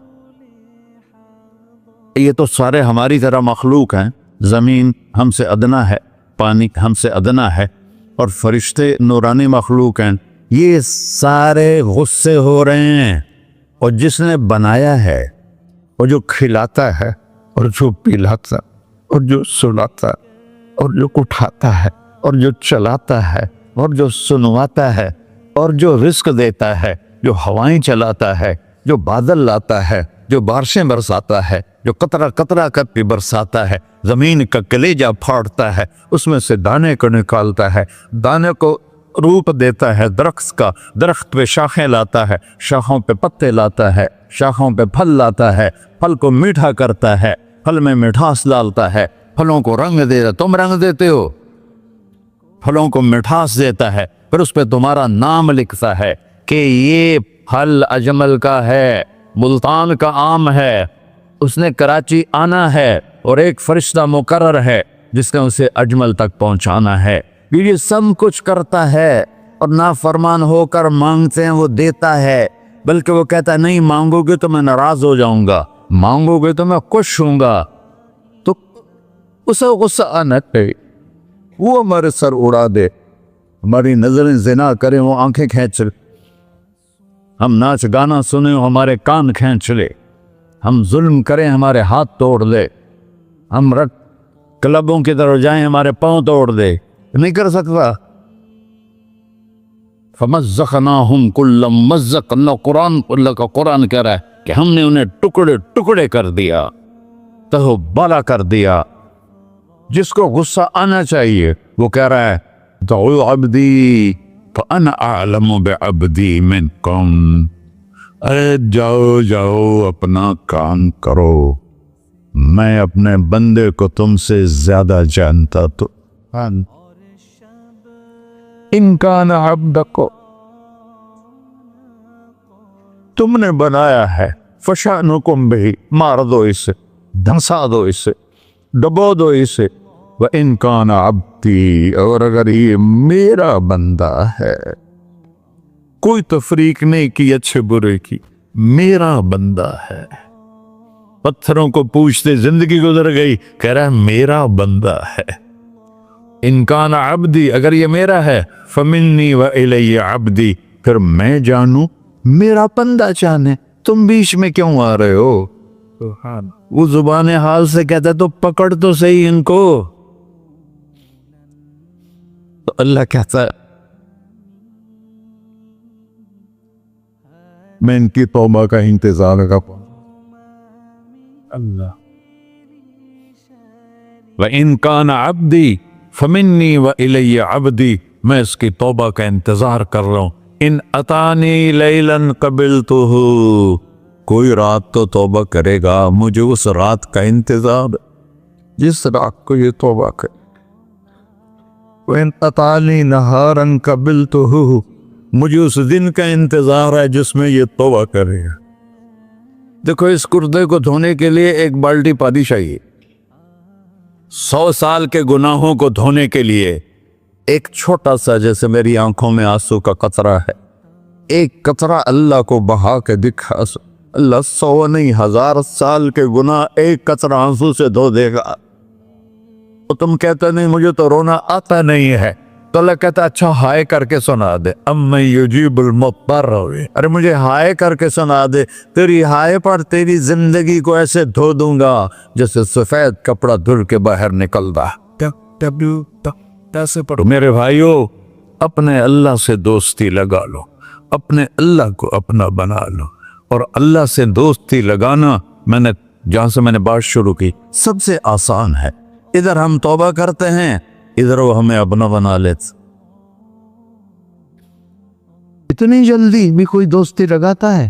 یہ تو سارے ہماری طرح مخلوق ہیں. زمین ہم سے ادنا ہے, پانی ہم سے ادنا ہے, اور فرشتے نورانی مخلوق ہیں. یہ سارے غصے ہو رہے ہیں, اور جس نے بنایا ہے, اور جو کھلاتا ہے, اور جو پلاتا, اور جو سلاتا, اور جو اٹھاتا ہے, اور جو چلاتا ہے, اور جو سنواتا ہے, اور جو رزق دیتا ہے, جو ہوائیں چلاتا ہے, جو بادل لاتا ہے, جو بارشیں برساتا ہے, جو قطرہ قطرہ کر کے برساتا ہے, زمین کا کلیجہ پھاڑتا ہے, اس میں سے دانے کو نکالتا ہے, دانے کو روپ دیتا ہے درخت کا, درخت پہ شاخیں لاتا ہے, شاخوں پہ پتے لاتا ہے, شاخوں پہ پھل لاتا ہے, پھل کو میٹھا کرتا ہے, پھل میں مٹھاس ڈالتا ہے, پھلوں کو رنگ دے. تم رنگ دیتے ہو, پھلوں کو مٹھاس دیتا ہے, پھر اس پہ تمہارا نام لکھتا ہے کہ یہ پھل اجمل کا ہے, ملتان کا آم ہے, اس نے کراچی آنا ہے, اور ایک فرشتہ مقرر ہے جس نے اسے اجمل تک پہنچانا ہے. یہ سب کچھ کرتا ہے, اور نافرمان ہو کر مانگتے ہیں وہ دیتا ہے, بلکہ وہ کہتا ہے نہیں مانگو گے تو میں ناراض ہو جاؤں گا, مانگو گے تو میں خوش ہوں گا. تو اسے غصہ آنا چاہیے, وہ ہمارے سر اڑا دے, ہماری نظریں زنا کریں وہ آنکھیں کھینچ لے, ہم ناچ گانا سنیں ہمارے کان کھینچ لے, ہم ظلم کریں ہمارے ہاتھ توڑ دے, ہم رٹ کلبوں کی طرف جائیں ہمارے پاؤں توڑ دے. نہیں کر سکتا. فمزقناہم کل ممزق. اللہ کا قرآن کہہ رہا ہے کہ ہم نے انہیں ٹکڑے ٹکڑے کر دیا, تہو بالا کر دیا. جس کو غصہ آنا چاہیے وہ کہہ رہا ہے دعو عبدی فانا اعلم بعبدی منکم. ارے جاؤ اپنا کام کرو, میں اپنے بندے کو تم سے زیادہ جانتا. تو ان کان عبدکو, تم نے بنایا ہے, فشانکم بہی, مار دو اسے, دھنسا دو اسے, ڈبو دو اسے. وَإِن كَانَ عَبْدِي, اور اگر یہ میرا بندہ ہے, کوئی تفریق نہیں کی اچھے برے کی, میرا بندہ ہے. پتھروں کو پوچھتے زندگی گزر گئی, کہہ رہا ہے میرا بندہ ہے. ان کان عبدی, اگر یہ میرا ہے, فمنی وإلی عبدی, پھر میں جانوں میرا بندہ جانے, تم بیچ میں کیوں آ رہے ہو؟ وہ زبان حال سے کہتا تو پکڑ تو صحیح ان کو. تو اللہ کہتا ہے میں ان کی توبہ کا انتظار کر پاؤں. اللہ وَإِن كَانَ عَبْدِي فَمِنِّي وَإِلَيَّ عَبْدِي، میں اس کی توبہ کا انتظار کر رہا ہوں. ان اتانی لیلاً قبلتہ، کوئی رات تو توبہ کرے گا، مجھے اس رات کا انتظار جس رات کو یہ توبہ کرے. وَإِنْ أَطَانِي نَهَارًا قَبِلْتُهُ، مجھے اس دن کا انتظار ہے جس میں یہ توبہ کرے گا. دیکھو اس کردے کو دھونے کے لیے ایک بالٹی پانی چاہیے. 100 سال کے گناہوں کو دھونے کے لیے ایک چھوٹا سا، جیسے میری آنکھوں میں آنسو کا قطرہ ہے، ایک قطرہ اللہ کو بہا کے دکھا، اللہ 100 نہیں 1000 سال کے گناہ ایک قطرہ آنسو سے دھو دے گا. تو تم کہتے نہیں مجھے تو رونا آتا نہیں ہے، تو اللہ کہتا اچھا ہائے کر کے سنا دے. اَمَّن یُجِیبُ الْمُضْطَرَّ، ارے مجھے ہائے کر کے سنا دے، تیری ہائے پر تیری زندگی کو ایسے دھو دوں گا جیسے سفید کپڑا دھل کے باہر نکلتا. میرے بھائیو، اپنے اللہ سے دوستی لگا لو، اپنے اللہ کو اپنا بنا لو. اور اللہ سے دوستی لگانا، جہاں سے میں نے بات شروع کی، سب سے آسان ہے. ادھر ہم توبہ کرتے ہیں، ادھر وہ ہمیں اپنا بنا لیتے. اتنی جلدی بھی کوئی دوستی لگاتا ہے؟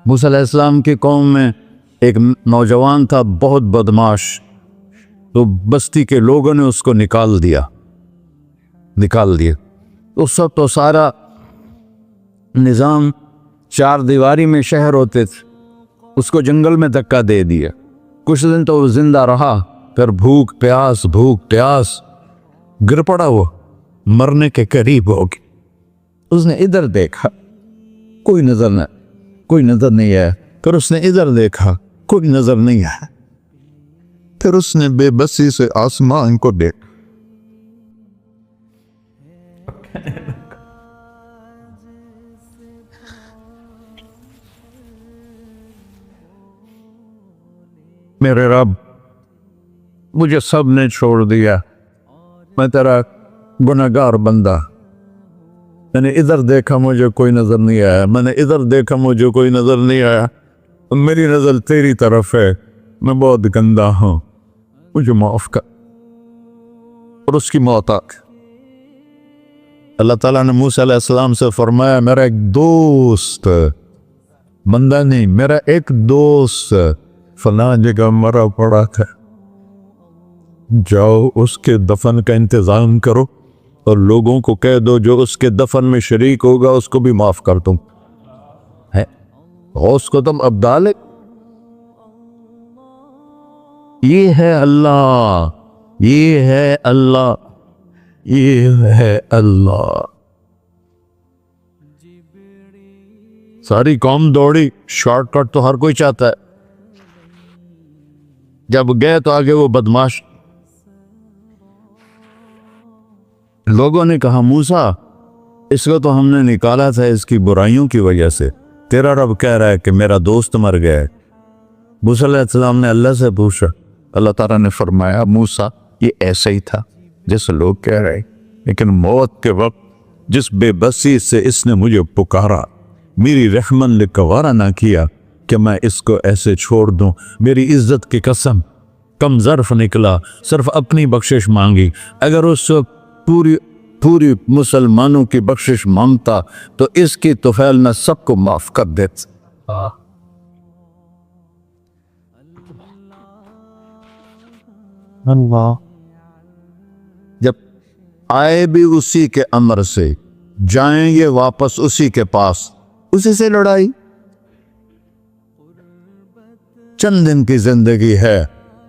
موسیٰ علیہ السلام کی قوم میں ایک نوجوان تھا بہت بدماش، تو بستی کے لوگوں نے اس کو نکال دیا. اس وقت تو سارا نظام 4 دیواری میں شہر ہوتے تھے، اس کو جنگل میں دھکا دے دیا. کچھ دن تو وہ زندہ رہا، پھر بھوک پیاس گر پڑا، وہ مرنے کے قریب ہو گیا. اس نے ادھر دیکھا، کوئی نظر نہیں آیا. پھر اس نے ادھر دیکھا، کوئی نظر نہیں آیا. پھر اس نے بے بسی سے آسمان کو دیکھا. میرے رب، مجھے سب نے چھوڑ دیا، میں تیرا گناہگار بندہ. میں نے ادھر دیکھا مجھے کوئی نظر نہیں آیا، میں نے ادھر دیکھا مجھے کوئی نظر نہیں آیا. میری نظر تیری طرف ہے، میں بہت گندا ہوں، مجھے معاف کر. اور اس کی موت آ گئی. اللہ تعالیٰ نے موسیٰ علیہ السلام سے فرمایا میرا ایک دوست، بندہ نہیں، میرا ایک دوست فلاں جگہ مرا پڑا تھا، جاؤ اس کے دفن کا انتظام کرو اور لوگوں کو کہہ دو جو اس کے دفن میں شریک ہوگا اس کو بھی معاف کر دوں. غوث کو تم اب ڈالے. یہ ہے اللہ، یہ ہے اللہ، یہ ہے اللہ. ساری قوم دوڑی، شارٹ کٹ تو ہر کوئی چاہتا ہے. جب گئے تو آگے وہ بدماش. لوگوں نے کہا موسیٰ، اس کو تو ہم نے نکالا تھا اس کی برائیوں کی وجہ سے، تیرا رب کہہ رہا ہے کہ میرا دوست مر گیا ہے. موسیٰ علیہ السلام نے اللہ سے پوچھا، اللہ تعالیٰ نے فرمایا موسیٰ یہ ایسا ہی تھا جیسے لوگ کہہ رہے، لیکن موت کے وقت جس بے بسی سے اس نے مجھے پکارا، میری رحمت نے گوارا نہ کیا کہ میں اس کو ایسے چھوڑ دوں. میری عزت کی قسم، کم ظرف نکلا، صرف اپنی بخشش مانگی. اگر اس پوری مسلمانوں کی بخشش مانگتا تو اس کی طفیل میں سب کو معاف کر دیتا. اللہ جب آئے بھی اسی کے امر سے، جائیں گے واپس اسی کے پاس، اسی سے لڑائی. چند دن کی زندگی ہے،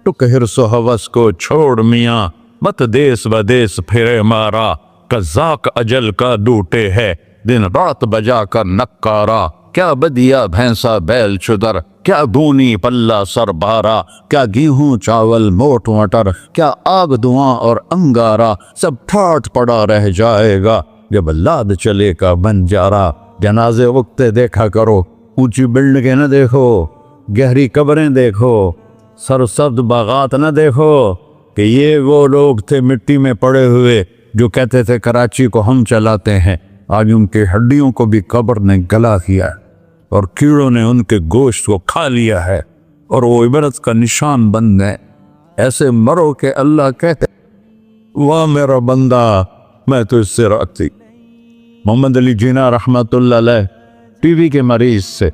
ٹک حرص و ہوس کو چھوڑ میاں، مت دیس بدیس پھرے مارا، قزاق اجل کا ڈوٹے ہے، دن رات بجا کر نکارا. کیا بدیا بھینسا بیل چدر، کیا گونی پلہ سر بارا، کیا گیہوں چاول موٹ مٹر، کیا آگ دھواں اور انگارا، سب ٹھاٹ پڑا رہ جائے گا جب لاد چلے کا بن جارا. جنازے وقتے دیکھا کرو، اونچی بلڈنگیں نہ دیکھو، گہری قبریں دیکھو، سرسبز باغات نہ دیکھو کہ یہ وہ لوگ تھے مٹی میں پڑے ہوئے جو کہتے تھے کراچی کو ہم چلاتے ہیں. آج ان کے ہڈیوں کو بھی قبر نے گلا دیا ہے اور کیڑوں نے ان کے گوشت کو کھا لیا ہے اور وہ عبرت کا نشان بن گئے۔ ایسے مرو کہ اللہ کہتے واہ میرا بندہ میں تو اس سے راضی۔ محمد علی جناح رحمۃ اللہ علیہ ٹی وی کے مریض سے،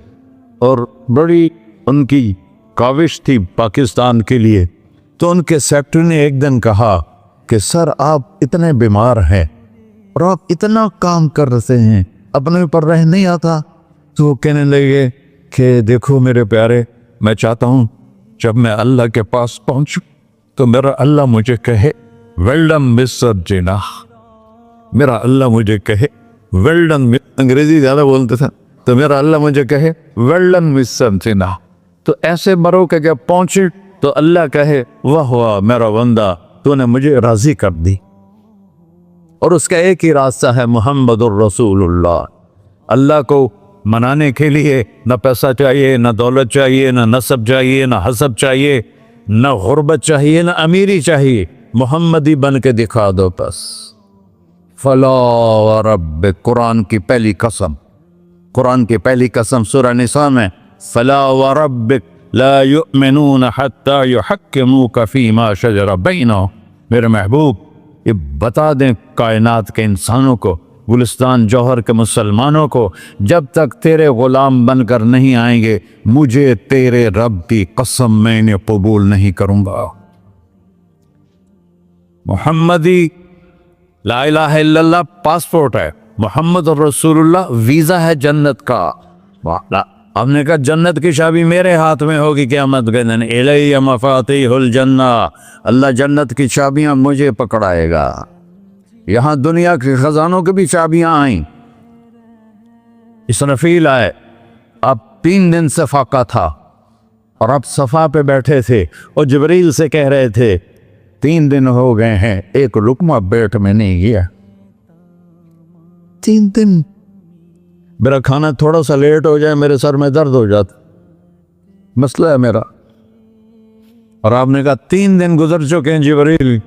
اور بڑی ان کی کاوش تھی پاکستان کے لیے، تو ان کے سیکٹری نے ایک دن کہا کہ سر آپ اتنے بیمار ہیں اور آپ اتنا کام کر رہے ہیں، اپنے اوپر رہ نہیں آتا؟ تو وہ کہنے لگے کہ دیکھو میرے پیارے، میں چاہتا ہوں جب میں اللہ کے پاس پہنچوں تو میرا اللہ مجھے کہے ویل ڈن مسٹر جناح، میرا اللہ مجھے کہے ویل ڈن، انگریزی زیادہ بولتے تھے، تو میرا اللہ مجھے کہے ویل ڈن مسٹر جناح۔ تو ایسے مرو کہ جب پہنچے تو اللہ کہے واہ واہ میرا بندہ تو نے مجھے راضی کر دی۔ اور اس کا ایک ہی راستہ ہے محمد الرسول اللہ۔ اللہ کو منانے کے لیے نہ پیسہ چاہیے، نہ دولت چاہیے، نہ نسب چاہیے، نہ حسب چاہیے، نہ غربت چاہیے، نہ امیری چاہیے، محمدی بن کے دکھا دو بس۔ فلا وربک، قرآن کی پہلی قسم، قرآن کی پہلی قسم سورہ نساء میں، فلا وربک لا یؤمنون حتی یحکموک فیما شجر بینہم، میرے محبوب یہ بتا دیں کائنات کے انسانوں کو، گلستان جوہر کے مسلمانوں کو، جب تک تیرے غلام بن کر نہیں آئیں گے مجھے تیرے رب کی قسم میں انہیں قبول نہیں کروں گا۔ محمدی لا الہ الا اللہ پاسپورٹ ہے، محمد رسول اللہ ویزا ہے جنت کا۔ ہم نے کہا جنت کی چابی میرے ہاتھ میں ہوگی قیامت کے دن، الی مفاتیح الجنہ، اللہ جنت کی چابیاں مجھے پکڑائے گا۔ یہاں دنیا کے خزانوں کی بھی چابیاں آئیں۔ اسرافیل آئے، اب 3 دن سے فاقہ تھا اور اب صفا پہ بیٹھے تھے اور جبریل سے کہہ رہے تھے 3 دن ہو گئے ہیں ایک لقمہ پیٹ میں نہیں گیا، 3 دن میرا کھانا تھوڑا سا لیٹ ہو جائے میرے سر میں درد ہو جاتا، مسئلہ ہے میرا۔ اور آپ نے کہا 3 دن گزر چکے ہیں جبریل،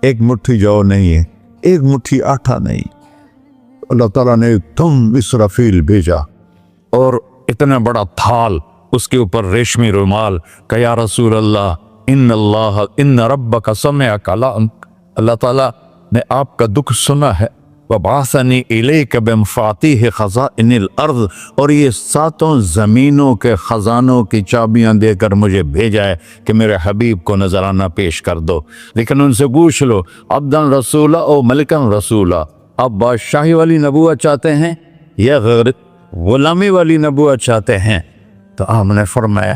ایک مٹھی جو نہیں ہے، ایک مٹھی آٹا نہیں۔ اللہ تعالیٰ نے تم اسرافیل بھیجا اور اتنا بڑا تھال، اس کے اوپر ریشمی رومال، کہ یا رسول اللہ ان ربک سمع کلامک، اللہ تعالیٰ نے آپ کا دکھ سنا ہے، وَبَعَثَنِي إِلَيْكَ بِمَفَاتِيحِ خَزَائِنِ الْأَرْضِ، اور یہ 7 زمینوں کے خزانوں کی چابیاں دے کر مجھے بھیجا ہے کہ میرے حبیب کو نذرانہ پیش کر دو۔ لیکن ان سے پوچھ لو عبدًا رسولہ او ملکن رسولہ، آپ بادشاہی والی نبوت چاہتے ہیں یا غیر غلامی والی نبوت چاہتے ہیں؟ تو آپ نے فرمایا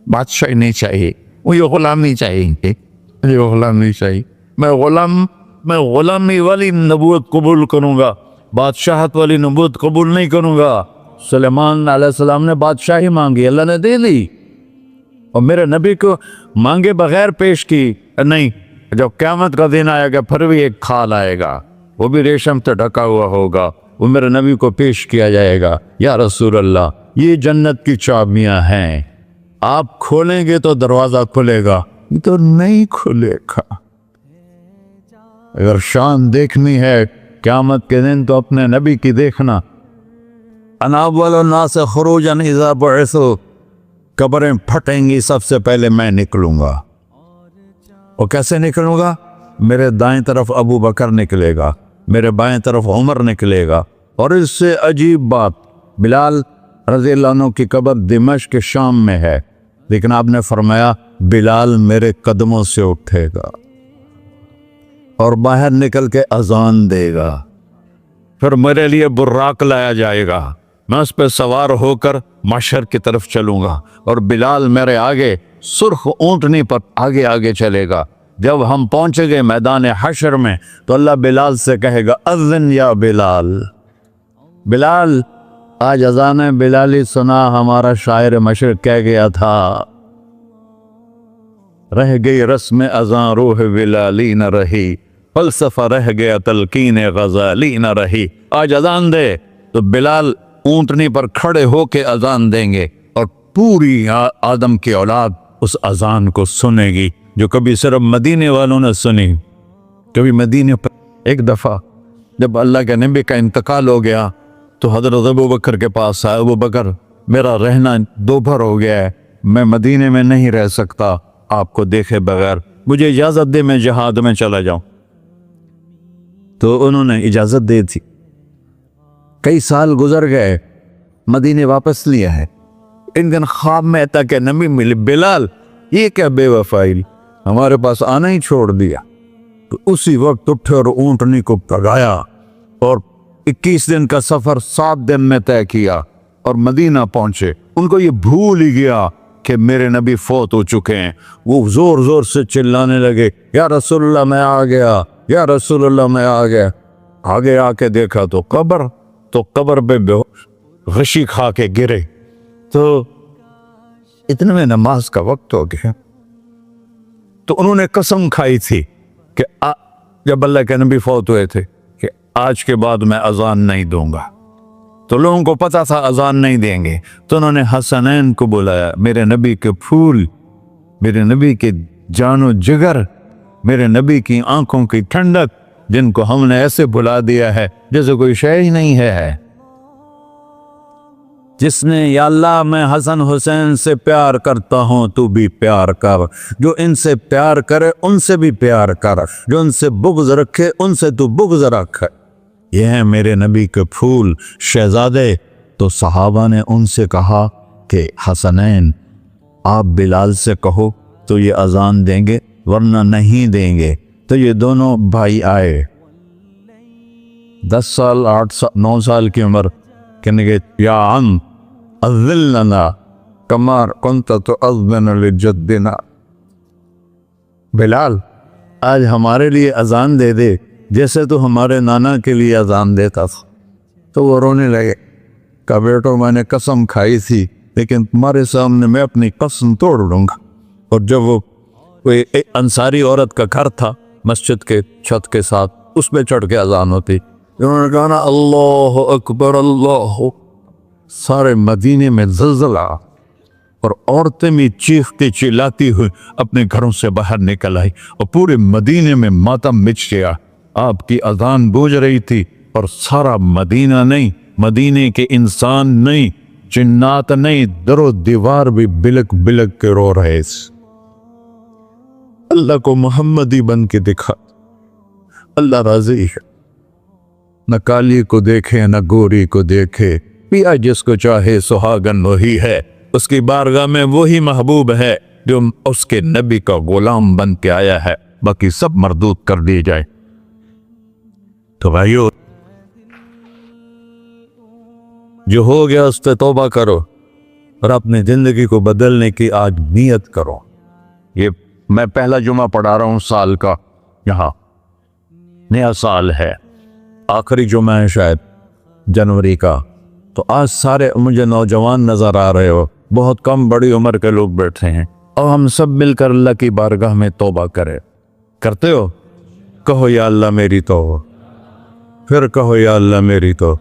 بادشاہی نہیں چاہیے، مجھے غلامی چاہیے، مجھے غلامی چاہیے، میں غلامی والی نبوت قبول کروں گا، بادشاہت والی نبوت قبول نہیں کروں گا۔ سلیمان علیہ السلام نے بادشاہی مانگی، اللہ نے دے دی، اور میرے نبی کو مانگے بغیر پیش کی نہیں۔ جب قیامت کا دن آئے گا پھر بھی ایک کھال آئے گا، وہ بھی ریشم سے ڈھکا ہوا ہوگا، وہ میرے نبی کو پیش کیا جائے گا، یا رسول اللہ یہ جنت کی چابیاں ہیں، آپ کھولیں گے تو دروازہ کھلے گا، تو نہیں کھلے گا۔ اگر شان دیکھنی ہے قیامت کے دن تو اپنے نبی کی دیکھنا۔ انا اول الناس خروجا اذا بعثوا، قبریں پھٹیں گی سب سے پہلے میں نکلوں گا، اور کیسے نکلوں گا؟ میرے دائیں طرف ابو بکر نکلے گا، میرے بائیں طرف عمر نکلے گا، اور اس سے عجیب بات، بلال رضی اللہ عنہ کی قبر دمشق کے شام میں ہے، لیکن آپ نے فرمایا بلال میرے قدموں سے اٹھے گا اور باہر نکل کے اذان دے گا، پھر میرے لیے براق لایا جائے گا، میں اس پہ سوار ہو کر محشر کی طرف چلوں گا، اور بلال میرے آگے سرخ اونٹنی پر آگے آگے چلے گا۔ جب ہم پہنچے گے میدان حشر میں تو اللہ بلال سے کہے گا اذن یا بلال، بلال آج اذان بلالی سنا، ہمارا شاعر مشرق کہہ گیا تھا، رہ گئی رسم اذان روح بلالی نہ رہی، فلسفہ رہ گیا تلقین غزالی نہ رہی۔ آج اذان دے تو بلال اونٹنی پر کھڑے ہو کے اذان دیں گے، اور پوری آدم کی اولاد اس اذان کو سنے گی، جو کبھی صرف مدینے والوں نے سنی۔ کبھی مدینے پر ایک دفعہ جب اللہ کے نبی کا انتقال ہو گیا تو حضرت ابو بکر کے پاس آیا، ابو بکر میرا رہنا دوپہر ہو گیا ہے، میں مدینے میں نہیں رہ سکتا آپ کو دیکھے بغیر، مجھے اجازت دے میں جہاد میں چلا جاؤں۔ تو انہوں نے اجازت دے تھی۔ کئی سال گزر گئے، مدینے واپس لیا ہے۔ ان دن خواب میں تھا کہ نبی ملے، بلال یہ کیا بے وفائی، ہمارے پاس آنا ہی چھوڑ دیا۔ تو اسی وقت اٹھے اور اونٹنی کو پگایا اور 21 دن کا سفر 7 دن میں طے کیا اور مدینہ پہنچے۔ ان کو یہ بھول ہی گیا کہ میرے نبی فوت ہو چکے ہیں۔ وہ زور زور سے چلانے لگے، یا رسول اللہ میں آ گیا، یا رسول اللہ میں آ گیا۔ آگے آ کے دیکھا تو قبر پہ غشی کھا کے گرے۔ تو اتنے میں نماز کا وقت ہو گیا۔ تو انہوں نے قسم کھائی تھی کہ جب اللہ کے نبی فوت ہوئے تھے کہ آج کے بعد میں اذان نہیں دوں گا۔ تو لوگوں کو پتا تھا اذان نہیں دیں گے، تو انہوں نے حسنین کو بلایا، میرے نبی کے پھول، میرے نبی کے جان و جگر، میرے نبی کی آنکھوں کی ٹھنڈک، جن کو ہم نے ایسے بلا دیا ہے جیسے کوئی شے ہی نہیں ہے۔ جس نے یا اللہ میں حسن حسین سے پیار کرتا ہوں تو بھی پیار کر، جو ان سے پیار کرے ان سے بھی پیار کر، جو ان سے بغض رکھے ان سے تو بغض رکھ۔ یہ ہیں میرے نبی کے پھول شہزادے۔ تو صحابہ نے ان سے کہا کہ حسنین آپ بلال سے کہو تو یہ اذان دیں گے، ورنہ نہیں دیں گے۔ تو یہ دونوں بھائی آئے، 10 سال 8 سال 9 سال کی عمر، کہنے گے یا عم اذن لنا کما کنت تؤذن لجدنا، بلال آج ہمارے لیے اذان دے دے جیسے تو ہمارے نانا کے لیے اذان دیتا تھا۔ تو وہ رونے لگے، کہا بیٹو میں نے قسم کھائی تھی لیکن تمہارے سامنے میں اپنی قسم توڑ لوں گا۔ اور جب وہ کوئی انصاری عورت کا گھر تھا مسجد کے چھت کے ساتھ، اس پہ چڑھ کے اذان ہوتی، انہوں نے کہا نا اللہ اکبر اللہ، سارے مدینے میں زلزلہ اور عورتیں بھی چیختی چلاتی ہوئی اپنے گھروں سے باہر نکل آئی اور پورے مدینے میں ماتم مچ گیا۔ آپ کی اذان گونج رہی تھی اور سارا مدینہ نہیں، مدینے کے انسان نہیں، جنات نہیں، در و دیوار بھی بلک بلک کے رو رہے۔ اللہ کو محمدی بن کے دکھا، اللہ راضی ہے، نہ کالی کو دیکھے نہ گوری کو دیکھے، پیا جس کو چاہے سہاگن وہی ہے، اس کی بارگاہ میں وہی محبوب ہے جو اس کے نبی کا غلام بن کے آیا ہے، باقی سب مردود کر دی جائے۔ تو بھائیو جو ہو گیا اس پہ توبہ کرو اور اپنی زندگی کو بدلنے کی آج نیت کرو۔ یہ میں پہلا جمعہ پڑھا رہا ہوں سال کا، یہاں نیا سال ہے، آخری جمعہ ہے شاید جنوری کا۔ تو آج سارے مجھے نوجوان نظر آ رہے ہو، بہت کم بڑی عمر کے لوگ بیٹھے ہیں، اور ہم سب مل کر اللہ کی بارگاہ میں توبہ کرتے ہو؟ کہو یا اللہ میری توبہ، پھر کہو یا اللہ میری توبہ،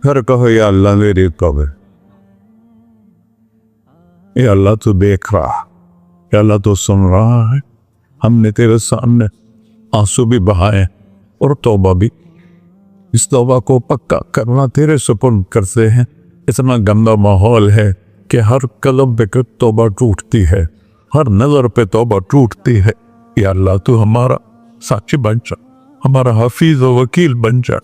پھر کہو یا اللہ میری توبہ۔ یا اللہ تو دیکھ رہا، یا اللہ تو سن رہا ہے، ہم نے تیرے سامنے آنسو بھی بہائے اور توبہ بھی، اس توبہ کو پکا کرنا تیرے سپرد کرتے ہیں۔ اتنا گندا ماحول ہے کہ ہر قلب پہ توبہ ٹوٹتی ہے، ہر نظر پہ توبہ ٹوٹتی ہے۔ یا اللہ تو ہمارا ساتھی بن جا، ہمارا حفیظ و وکیل بن جا۔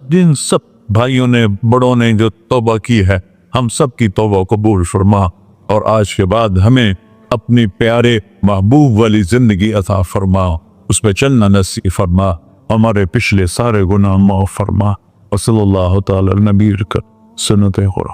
جن سب بھائیوں نے بڑوں نے جو توبہ کی ہے، ہم سب کی توبہ قبول فرما، اور آج کے بعد ہمیں اپنی پیارے محبوب والی زندگی عطا فرما، اس پہ چلنا نصیب فرما، ہمارے پچھلے سارے گناہ معاف فرما۔ وصلی اللہ تعالی نبی کا سنت خورا۔